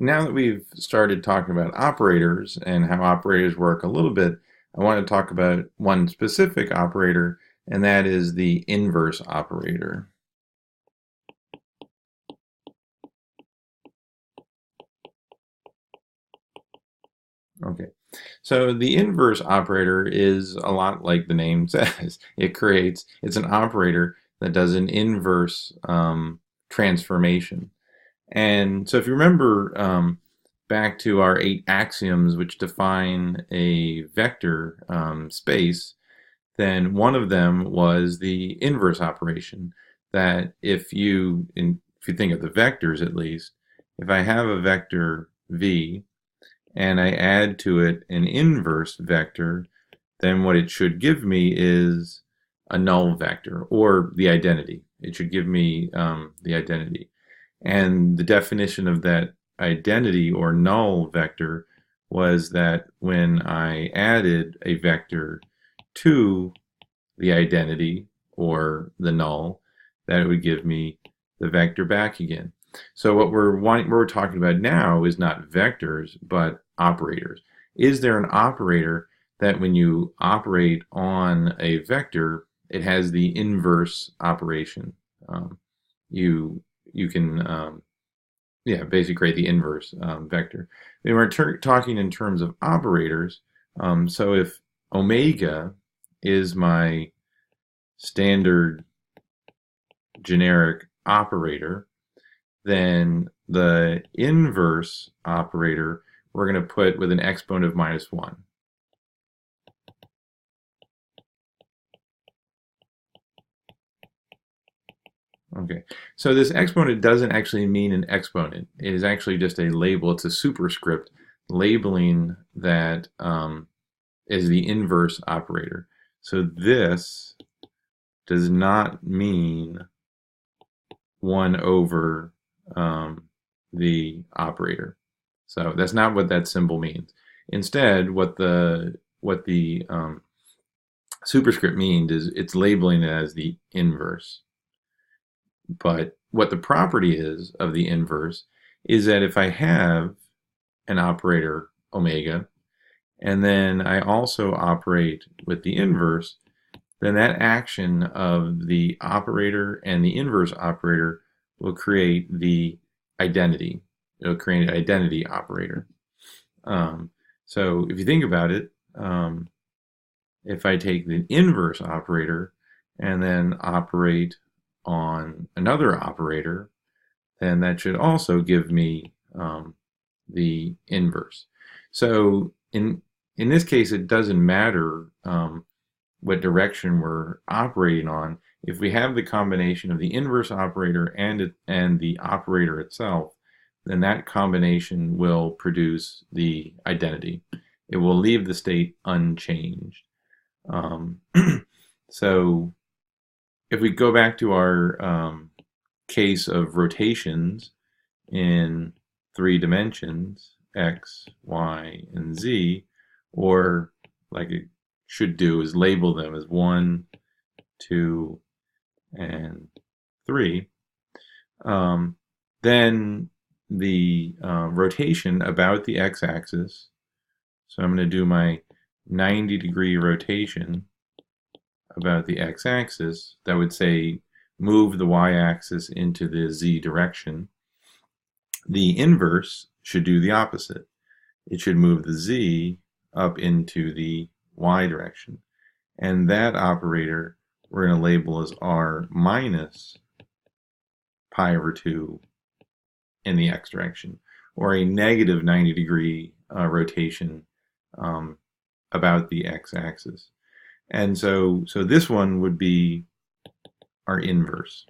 Now that we've started talking about operators and how operators work a little bit, I want to talk about one specific operator, and that is the inverse operator. Okay, so the inverse operator is a lot like the name says. It's an operator that does an inverse transformation. And so if you remember back to our 8 axioms which define a vector space, then one of them was the inverse operation. That if you think of the vectors at least, if I have a vector v and I add to it an inverse vector, then what it should give me is a null vector, or the identity. It should give me the identity. And the definition of that identity or null vector was that when I added a vector to the identity or the null, that it would give me the vector back again. So what we're talking about now is not vectors, but operators. Is there an operator that when you operate on a vector, it has the inverse operation? You can basically create the inverse vector. And we're talking in terms of operators. So if omega is my standard generic operator, then the inverse operator we're going to put with an exponent of -1. Okay, so this exponent doesn't actually mean an exponent. It is actually just a label. It's a superscript labeling that is the inverse operator. So this does not mean 1 over the operator. So that's not what that symbol means. Instead, what the superscript means is it's labeling it as the inverse. But what the property is of the inverse is that if I have an operator omega, and then I also operate with the inverse, then that action of the operator and the inverse operator will create the identity. It'll create an identity operator. So if you think about it, if I take the inverse operator and then operate on another operator, then that should also give me the inverse. So in this case, it doesn't matter what direction we're operating on. If we have the combination of the inverse operator and the operator itself, then that combination will produce the identity. It will leave the state unchanged. So if we go back to our case of rotations in 3 dimensions, x, y, and z, or like it should do is label them as 1, 2, and 3, then the rotation about the x-axis, so I'm going to do my 90-degree rotation about the x-axis, that would say move the y-axis into the z direction. The inverse should do the opposite. It should move the z up into the y direction. And that operator we're going to label as r minus pi over 2 in the x direction, or a negative 90-degree rotation about the x-axis. And so this one would be our inverse.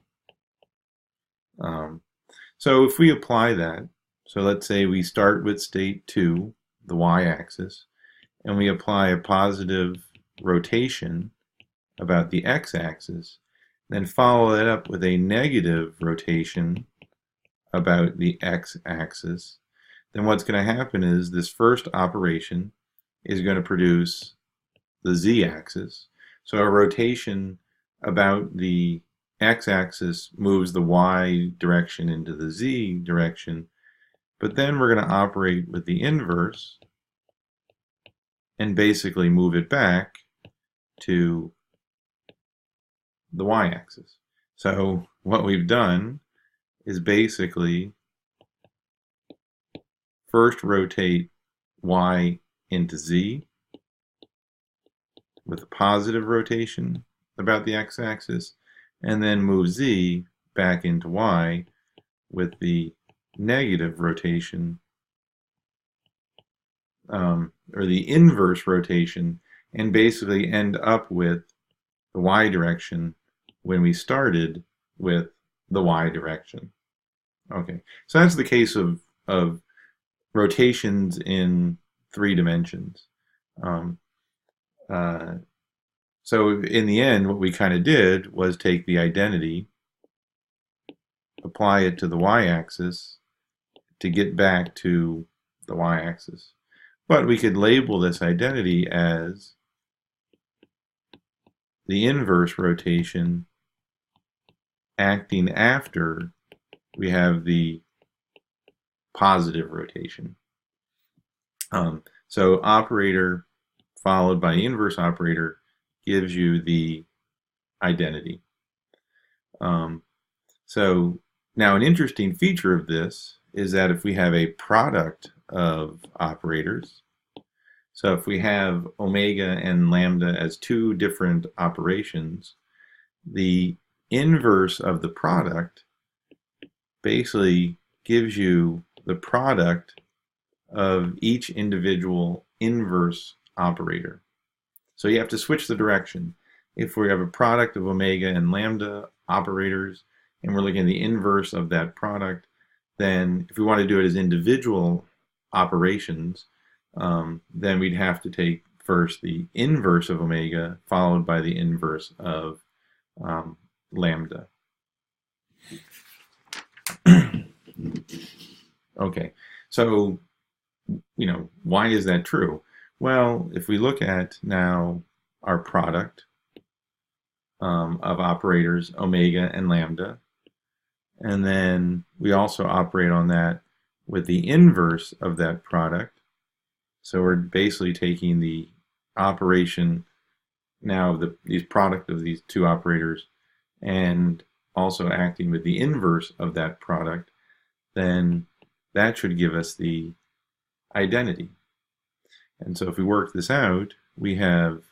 So if we apply that, so let's say we start with state 2, the y-axis, and we apply a positive rotation about the x-axis, then follow that up with a negative rotation about the x-axis, then what's going to happen is this first operation is going to produce the z-axis. So a rotation about the x-axis moves the y direction into the z direction, But then we're going to operate with the inverse and basically move it back to the y-axis. So what we've done is basically first rotate y into z with a positive rotation about the x-axis, and then move z back into y with the negative rotation, or the inverse rotation, and basically end up with the y direction when we started with the y direction. Okay, so that's the case of rotations in 3 dimensions. So in the end, what we kind of did was take the identity, apply it to the y-axis to get back to the y-axis. But we could label this identity as the inverse rotation acting after we have the positive rotation. So operator followed by inverse operator gives you the identity. So now an interesting feature of this is that if we have a product of operators, so if we have omega and lambda as 2 different operations, the inverse of the product basically gives you the product of each individual inverse operator. So you have to switch the direction. If we have a product of omega and lambda operators, and we're looking at the inverse of that product, then if we want to do it as individual operations, then we'd have to take first the inverse of omega followed by the inverse of lambda. Okay, so, why is that true? Well, if we look at now our product of operators, omega and lambda, and then we also operate on that with the inverse of that product. So we're basically taking the operation now of these product of these 2 operators and also acting with the inverse of that product, then that should give us the identity. And so if we work this out, we have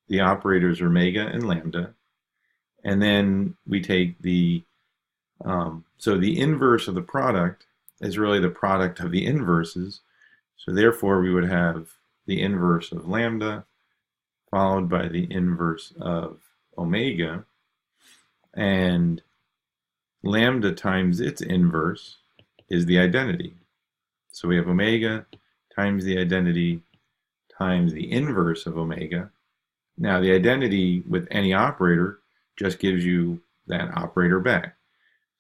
the operators omega and lambda, and then we take the, so the inverse of the product is really the product of the inverses, so therefore we would have the inverse of lambda followed by the inverse of omega, and lambda times its inverse is the identity. So we have omega times the identity times the inverse of omega. Now the identity with any operator just gives you that operator back.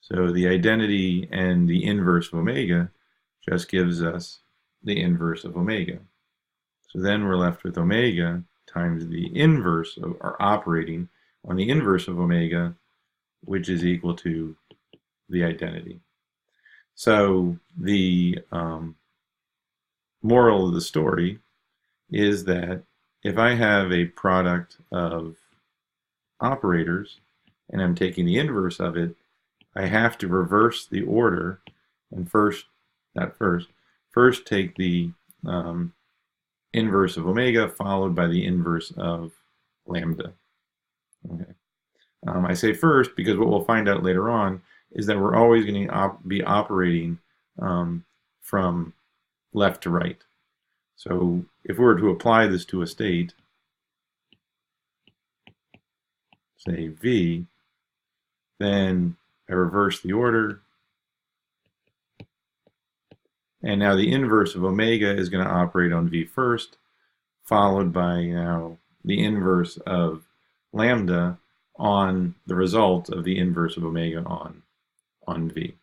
So the identity and the inverse of omega just gives us the inverse of omega. So then we're left with omega times the inverse of, or operating on the inverse of omega, which is equal to the identity. So the moral of the story is that if I have a product of operators and I'm taking the inverse of it, I have to reverse the order and first take the inverse of omega followed by the inverse of lambda. Okay. I say first because what we'll find out later on is that we're always going to be operating from left to right. So if we were to apply this to a state, say V, then I reverse the order, and now the inverse of omega is going to operate on V first, followed by now the inverse of lambda on the result of the inverse of omega on V.